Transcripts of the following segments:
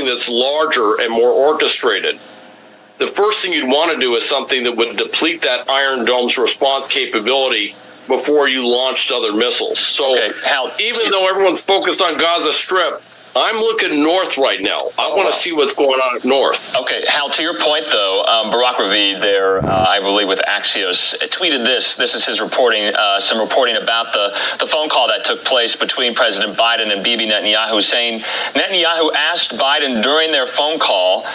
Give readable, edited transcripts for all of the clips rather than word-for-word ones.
something that's larger and more orchestrated, the first thing you'd want to do is something that would deplete that Iron Dome's response capability before you launched other missiles. So even though everyone's focused on Gaza Strip, I'm looking north right now. I want to see what's going on up north. Okay, Hal, to your point, though, Barak Ravid there, I believe with Axios, tweeted this. This is his reporting, some reporting about the phone call that took place between President Biden and Bibi Netanyahu, saying Netanyahu asked Biden during their phone call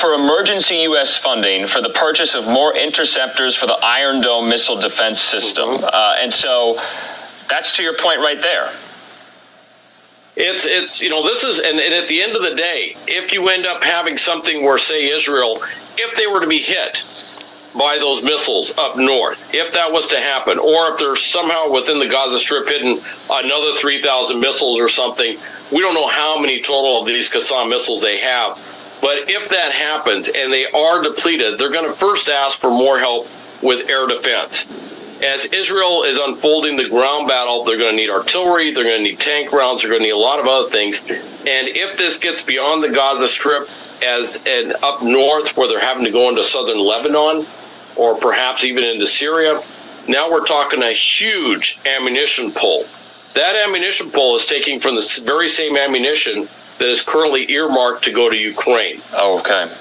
for emergency U.S. funding for the purchase of more interceptors for the Iron Dome missile defense system. And so that's to your point right there. It's this is, and at the end of the day, if you end up having something where, say, Israel, if they were to be hit by those missiles up north, if that was to happen, or if there's somehow within the Gaza Strip hidden another 3,000 missiles or something, we don't know how many total of these Qassam missiles they have. But if that happens and they are depleted, they're going to first ask for more help with air defense. As Israel is unfolding the ground battle, they're going to need artillery, they're going to need tank rounds, they're going to need a lot of other things. And if this gets beyond the Gaza Strip and up north where they're having to go into southern Lebanon or perhaps even into Syria, now we're talking a huge ammunition pull. That ammunition pull is taking from the very same ammunition that is currently earmarked to go to Ukraine. Oh, okay.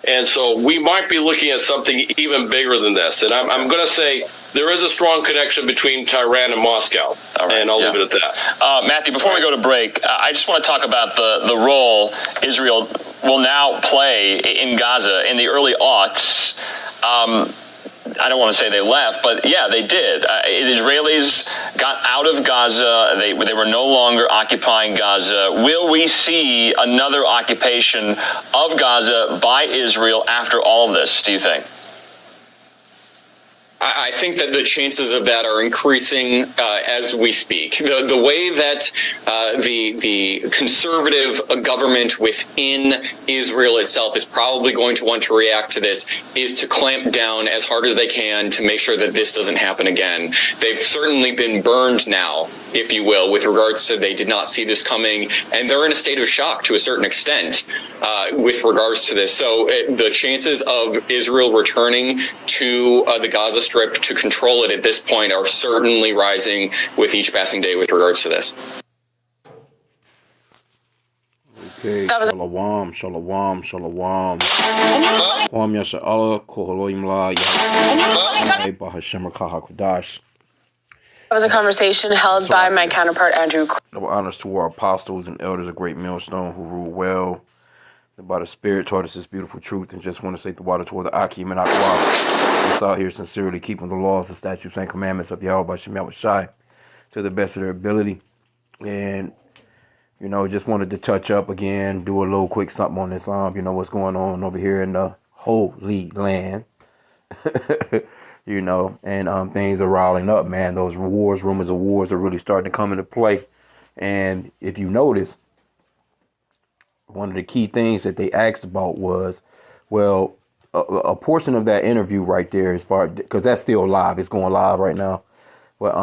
And so we might be looking at something even bigger than this. And I'm going to say there is a strong connection between Tehran and Moscow. And I'll leave it at that. Matthew, before we go to break, I just want to talk about the role Israel will now play in Gaza in the early aughts. I don't want to say they left, but yeah, they did. The Israelis got out of Gaza. They were no longer occupying Gaza. Will we see another occupation of Gaza by Israel after all of this, do you think? I think that the chances of that are increasing as we speak. The way that the conservative government within Israel itself is probably going to want to react to this is to clamp down as hard as they can to make sure that this doesn't happen again. They've certainly been burned now, if you will, with regards to they did not see this coming, and they're in a state of shock to a certain extent with regards to this. So the chances of Israel returning to the Gaza Strip to control it at this point are certainly rising with each passing day with regards to this. Okay, shalom. Kwam yasha Allah, koholoim la ya, bahashem kahakudash. That was a conversation held by my counterpart, Andrew. Double honors to our apostles and elders of Great Millstone who rule well. By the Spirit taught us this beautiful truth, and just want to say the water toward the H.I.M and Aqua. Just out here sincerely keeping the laws, the statutes, and commandments of Yahweh Shai to the best of their ability. And, just wanted to touch up again, do a little quick something on this, what's going on over here in the Holy Land. And things are riling up, man. Those rumors of wars are really starting to come into play. And if you notice, one of the key things that they asked about was, well, a portion of that interview right there, because that's still live, it's going live right now. But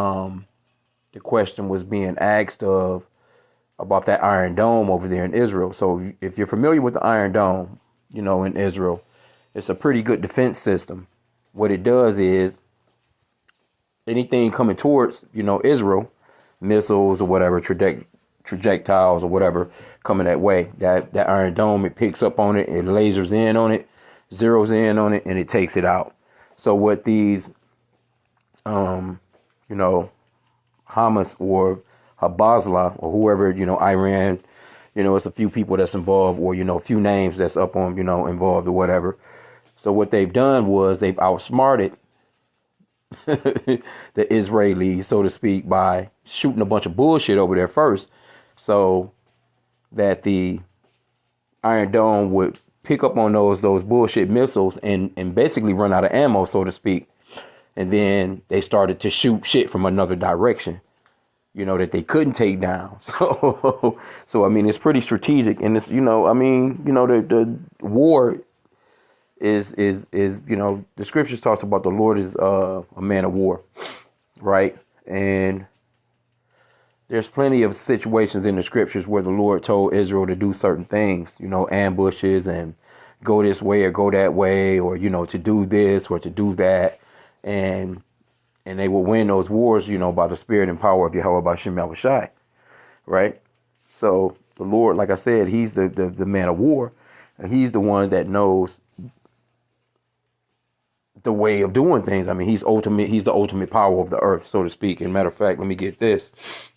the question was being asked about that Iron Dome over there in Israel. So if you're familiar with the Iron Dome, in Israel, it's a pretty good defense system. What it does is anything coming towards, Israel, missiles or whatever, projectiles or whatever coming that way, that Iron Dome, it picks up on it, it lasers in on it, zeroes in on it, and it takes it out. So what these, Hamas or Habazla or whoever, Iran, it's a few people that's involved, or, a few names that's up on, involved or whatever. So what they've done was they've outsmarted the Israelis, so to speak, by shooting a bunch of bullshit over there first, so that the Iron Dome would pick up on those bullshit missiles and basically run out of ammo, so to speak. And then they started to shoot shit from another direction, that they couldn't take down. So I mean, it's pretty strategic. And it's, the war is the scriptures talks about the Lord is a man of war, right? And there's plenty of situations in the scriptures where the Lord told Israel to do certain things, ambushes and go this way or go that way, or, to do this or to do that. And they will win those wars, by the spirit and power of Yahweh Bashim Yahushai. Right? So the Lord, like I said, he's the man of war. And he's the one that knows the way of doing things. I mean, he's the ultimate power of the earth, so to speak. And matter of fact, let me get this.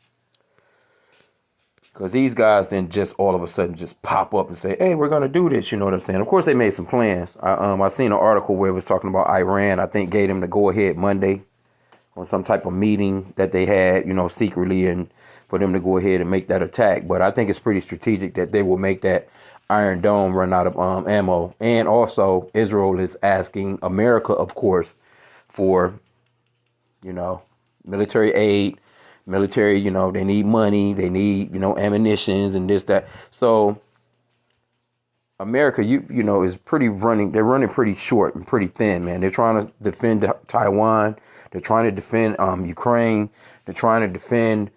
Because these guys then just all of a sudden just pop up and say, hey, we're going to do this. You know what I'm saying? Of course, they made some plans. I seen an article where it was talking about Iran. I think gave them the go ahead Monday on some type of meeting that they had, secretly, and for them to go ahead and make that attack. But I think it's pretty strategic that they will make that Iron Dome run out of ammo. And also, Israel is asking America, of course, for, military aid. Military, they need money, they need, ammunitions and this, that. So America, is they're running pretty short and pretty thin, man. They're trying to defend Taiwan. They're trying to defend Ukraine. They're trying to defend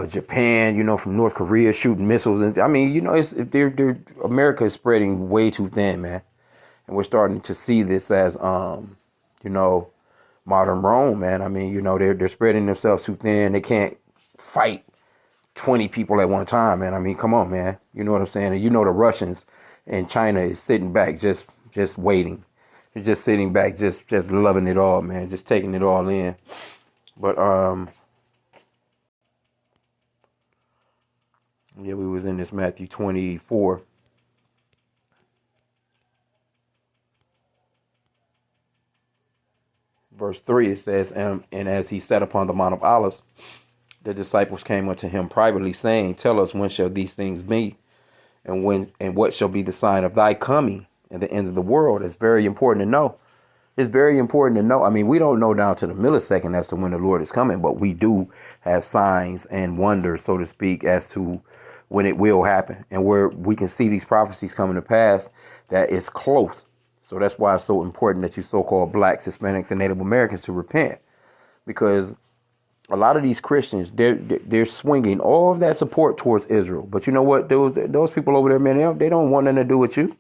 Japan, from North Korea shooting missiles. And I mean, America is spreading way too thin, man. And we're starting to see this as, modern Rome, man. I mean, they're spreading themselves too thin. They can't fight 20 people at one time, man. I mean, come on, man. You know what I'm saying? And the Russians and China is sitting back, just waiting. They're just sitting back, just loving it all, man. Just taking it all in. But yeah, we was in this Matthew 24. Verse 3, it says, and as he sat upon the Mount of Olives, the disciples came unto him privately, saying, tell us, when shall these things be? And what shall be the sign of thy coming and the end of the world? It's very important to know. It's very important to know. I mean, we don't know down to the millisecond as to when the Lord is coming, but we do have signs and wonders, so to speak, as to when it will happen. And where we can see these prophecies coming to pass, that it's close. So that's why it's so important that you so-called blacks, Hispanics, and Native Americans to repent, because a lot of these Christians, they're swinging all of that support towards Israel. But you know what? Those people over there, man, they don't want nothing to do with you.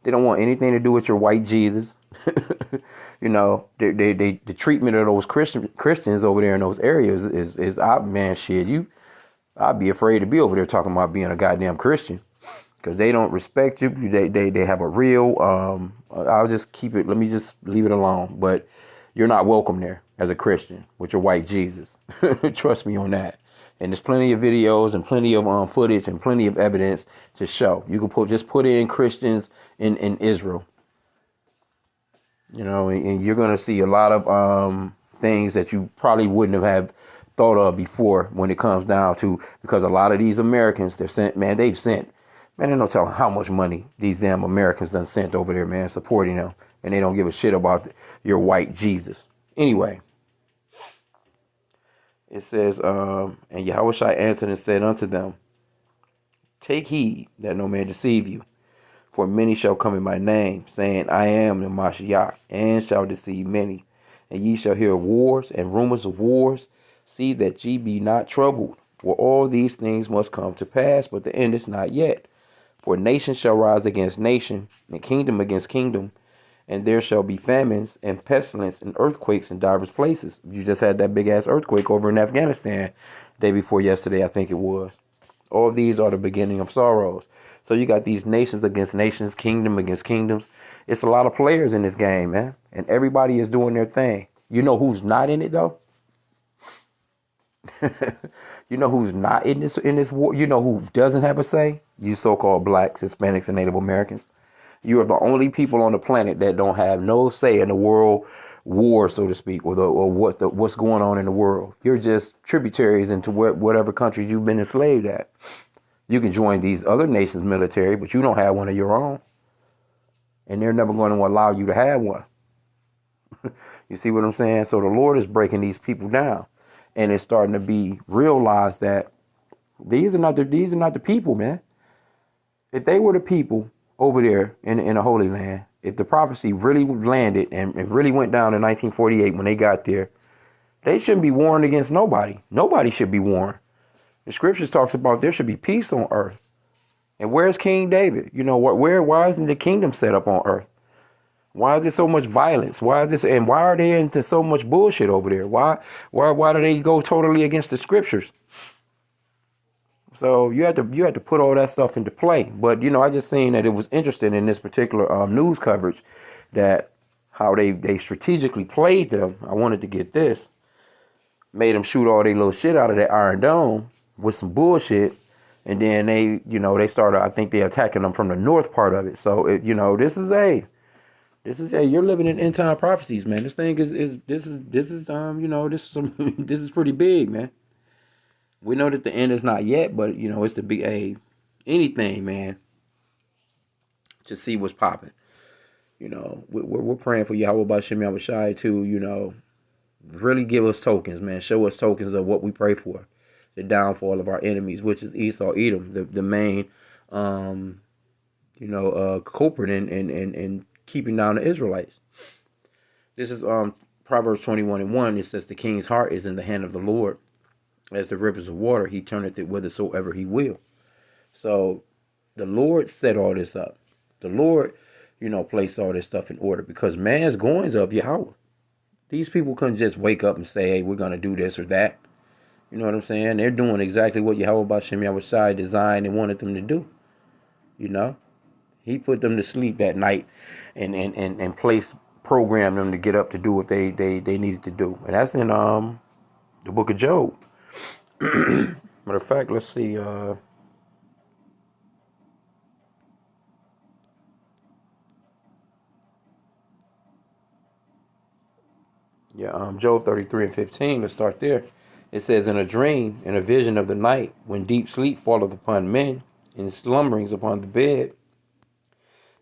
They don't want anything to do with your white Jesus. The treatment of those Christians over there in those areas is man, shit. I'd be afraid to be over there talking about being a goddamn Christian. Because they don't respect you. They have a real, I'll just keep it, let me just leave it alone. But you're not welcome there as a Christian with your white Jesus. Trust me on that. And there's plenty of videos and plenty of footage and plenty of evidence to show. You can just put in Christians in Israel. And you're going to see a lot of things that you probably wouldn't have thought of before when it comes down to, because a lot of these Americans, they've sent, man, they don't tell how much money these damn Americans done sent over there, man, supporting them. And they don't give a shit about your white Jesus. Anyway, it says, and Yahushua answered and said unto them, take heed that no man deceive you. For many shall come in my name, saying, I am the Mashiach, and shall deceive many. And ye shall hear wars and rumors of wars. See that ye be not troubled. For all these things must come to pass, but the end is not yet. For nation shall rise against nation, and kingdom against kingdom, and there shall be famines and pestilence and earthquakes in divers places. You just had that big ass earthquake over in Afghanistan day before yesterday, I think it was. All of these are the beginning of sorrows. So you got these nations against nations, kingdom against kingdoms. It's a lot of players in this game, man, and everybody is doing their thing. You know who's not in it though? You know who's not in this war? You know who doesn't have a say? You so-called blacks, Hispanics, and Native Americans. You are the only people on the planet that don't have no say in the world war, so to speak, or what's going on in the world. You're just tributaries into whatever countries you've been enslaved at. You can join these other nations' military, but you don't have one of your own, and they're never going to allow you to have one. You see what I'm saying? So the Lord is breaking these people down. And it's starting to be realized that these are not the people, man. If they were the people over there in the Holy Land, if the prophecy really landed and it really went down in 1948 when they got there, they shouldn't be warned against nobody. Nobody should be warned. The scriptures talks about there should be peace on earth. And where's King David? You know what? Why isn't the kingdom set up on earth? Why is there so much violence? Why is this? And why are they into so much bullshit over there? Why do they go totally against the scriptures? So you had to put all that stuff into play. But I just seen that it was interesting in this particular news coverage that how they strategically played them. I wanted to get this, made them shoot all their little shit out of that Iron Dome with some bullshit, and then they started. I think they attacking them from the north part of it. So this is you're living in end time prophecies, man. This thing is this is this is pretty big, man. We know that the end is not yet, but it's to be anything, man, to see what's popping. We're praying for Yahweh Bashem Yahushai to really give us tokens, man. Show us tokens of what we pray for, the downfall of our enemies, which is Esau, Edom, the main culprit in keeping down the Israelites. This is Proverbs 21:1. It says the king's heart is in the hand of the Lord. As the rivers of water, he turneth it whithersoever he will. So the Lord set all this up. The Lord, placed all this stuff in order because man's goings of Yahweh. These people couldn't just wake up and say, hey, we're going to do this or that. You know what I'm saying? They're doing exactly what Yahweh Bashem Yahushai designed and wanted them to do. He put them to sleep that night and programmed them to get up to do what they needed to do. And that's in the book of Job. Matter of fact, let's see. Job 33:15. Let's start there. It says, in a dream, in a vision of the night, when deep sleep falleth upon men, and slumberings upon the bed,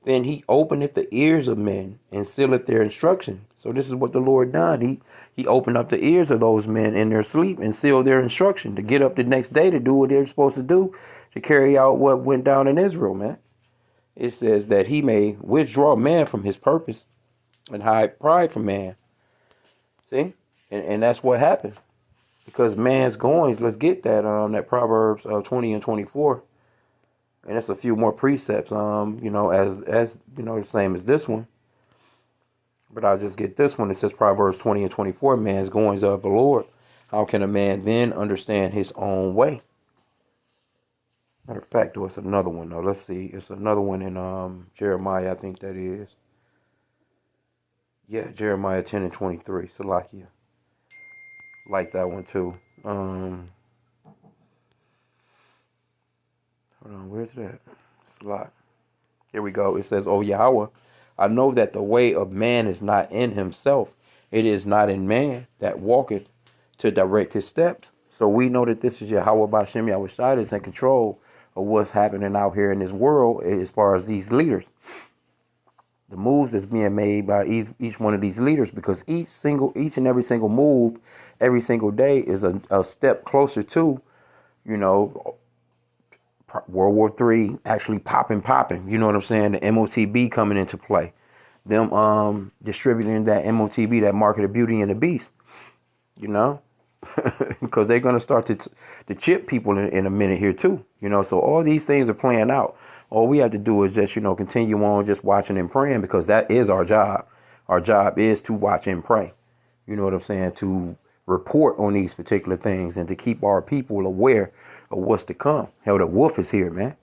then he openeth the ears of men and sealeth their instruction. So this is what the Lord done. He opened up the ears of those men in their sleep and sealed their instruction to get up the next day to do what they're supposed to do, to carry out what went down in Israel, man. It says that he may withdraw man from his purpose and hide pride from man. See? And that's what happened. Because man's goings, let's get that Proverbs 20 and 24. And that's a few more precepts, as the same as this one. But I'll just get this one. It says Proverbs 20 and 24, man's goings of the Lord. How can a man then understand his own way? Matter of fact, though, it's another one, though. Let's see. It's another one in Jeremiah, I think that is. Yeah, Jeremiah 10 and 23, Salakia. Like that one, too. Hold on, where's that? It's a lot. Here we go. It says, O Yahweh, I know that the way of man is not in himself. It is not in man that walketh to direct his steps. So we know that this is Yahweh Bashem Yahushai is in control of what's happening out here in this world as far as these leaders. The moves that's being made by each one of these leaders, because each and every single move, every single day is a step closer to, World War III actually popping. You know what I'm saying? The MOTB coming into play. Them distributing that MOTB, that market of Beauty and the Beast. Because they're going to start to chip people in a minute here too. So all these things are playing out. All we have to do is just, continue on just watching and praying, because that is our job. Our job is to watch and pray. You know what I'm saying? To report on these particular things and to keep our people aware of what's to come. Hell, the wolf is here, man.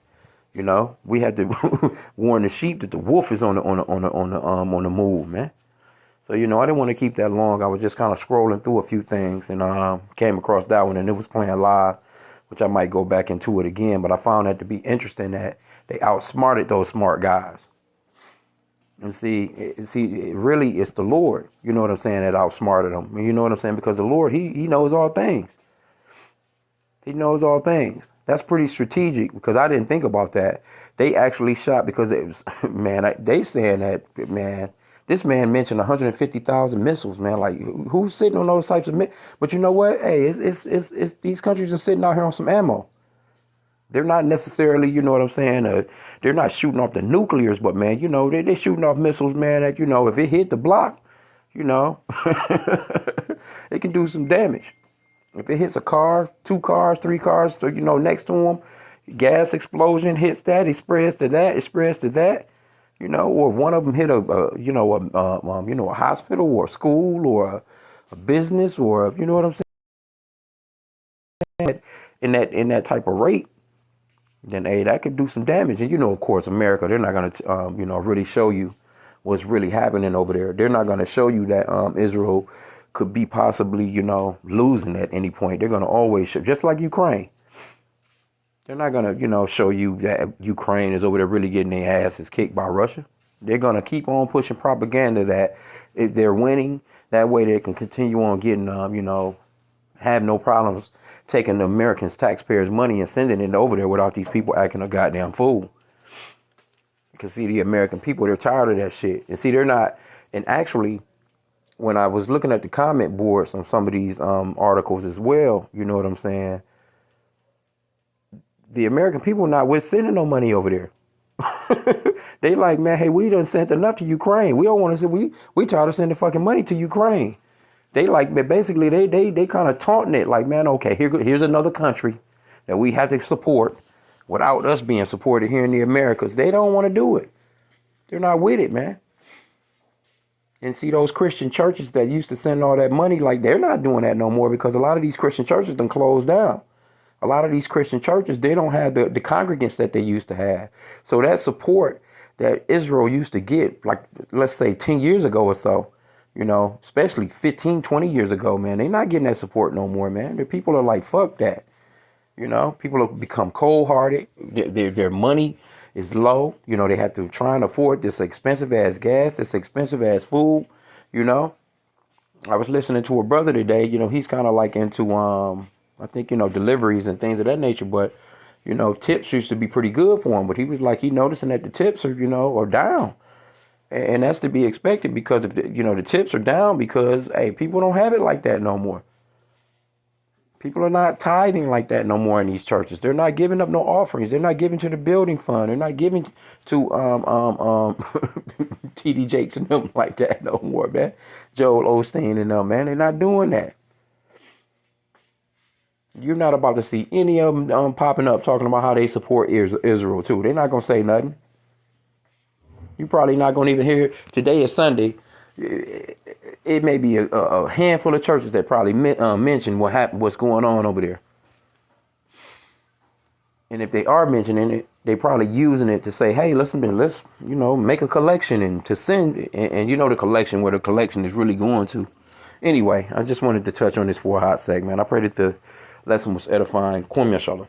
We had to warn the sheep that the wolf is on the move, man. So, I didn't want to keep that long. I was just kind of scrolling through a few things and came across that one, and it was playing live, which I might go back into it again. But I found that to be interesting that they outsmarted those smart guys. And see, really, it's the Lord, you know what I'm saying, that outsmarted them. You know what I'm saying? Because the Lord, he knows all things. He knows all things. That's pretty strategic, because I didn't think about that. They actually shot, because it was, man, they saying that, man, this man mentioned 150,000 missiles, man. Like, who's sitting on those types of missiles? But you know what? Hey, it's these countries are sitting out here on some ammo. They're not necessarily, you know what I'm saying, they're not shooting off the nuclears, but, man, they're shooting off missiles, man, that, if it hit the block, it can do some damage. If it hits a car, 2 cars, 3 cars, so, next to them, gas explosion hits that, it spreads to that, it spreads to that, or if one of them hit a hospital or a school or a business or, you know what I'm saying, in that type of rate, then hey, that could do some damage. And of course, America, they're not going to, really show you what's really happening over there. They're not going to show you that Israel could be possibly, losing at any point. They're going to always show, just like Ukraine. They're not going to, show you that Ukraine is over there really getting their asses kicked by Russia. They're going to keep on pushing propaganda that if they're winning, that way they can continue on getting, have no problems taking the Americans' taxpayers' money and sending it over there without these people acting a goddamn fool. Because see, the American people, they're tired of that shit. And see, they're not, and actually, when I was looking at the comment boards on some of these articles as well, you know what I'm saying? The American people not with sending no money over there. They like, man, hey, we done sent enough to Ukraine. We don't want to send, we tired of sending fucking money to Ukraine. They like, basically, they kind of taunting it like, man, okay, here's another country that we have to support without us being supported here in the Americas. They don't want to do it. They're not with it, man. And see, those Christian churches that used to send all that money, like, they're not doing that no more because a lot of these Christian churches done closed down. A lot of these Christian churches, they don't have the congregants that they used to have. So that support that Israel used to get, like, let's say 10 years ago or so, especially 15, 20 years ago, man, they're not getting that support no more, man. The people are like, fuck that. People have become cold-hearted. Their money is low. They have to try and afford this expensive ass gas, this expensive ass food. I was listening to a brother today. He's kind of like into I think deliveries and things of that nature. But tips used to be pretty good for him. But he was like, he noticing that the tips are down, and that's to be expected because if the tips are down because hey, people don't have it like that no more. People are not tithing like that no more in these churches. They're not giving up no offerings. They're not giving to the building fund. They're not giving to TD Jakes and them like that no more, man. Joel Osteen and them, man. They're not doing that. You're not about to see any of them popping up talking about how they support Israel too. They're not gonna say nothing. You're probably not gonna even hear. Today is Sunday. It may be a handful of churches that probably mention what's going on over there. And if they are mentioning it, they probably using it to say, hey, let's make a collection and to send, and the collection, where the collection is really going to. Anyway, I just wanted to touch on this for a hot segment. I pray that the lesson was edifying. Kwam Yashala.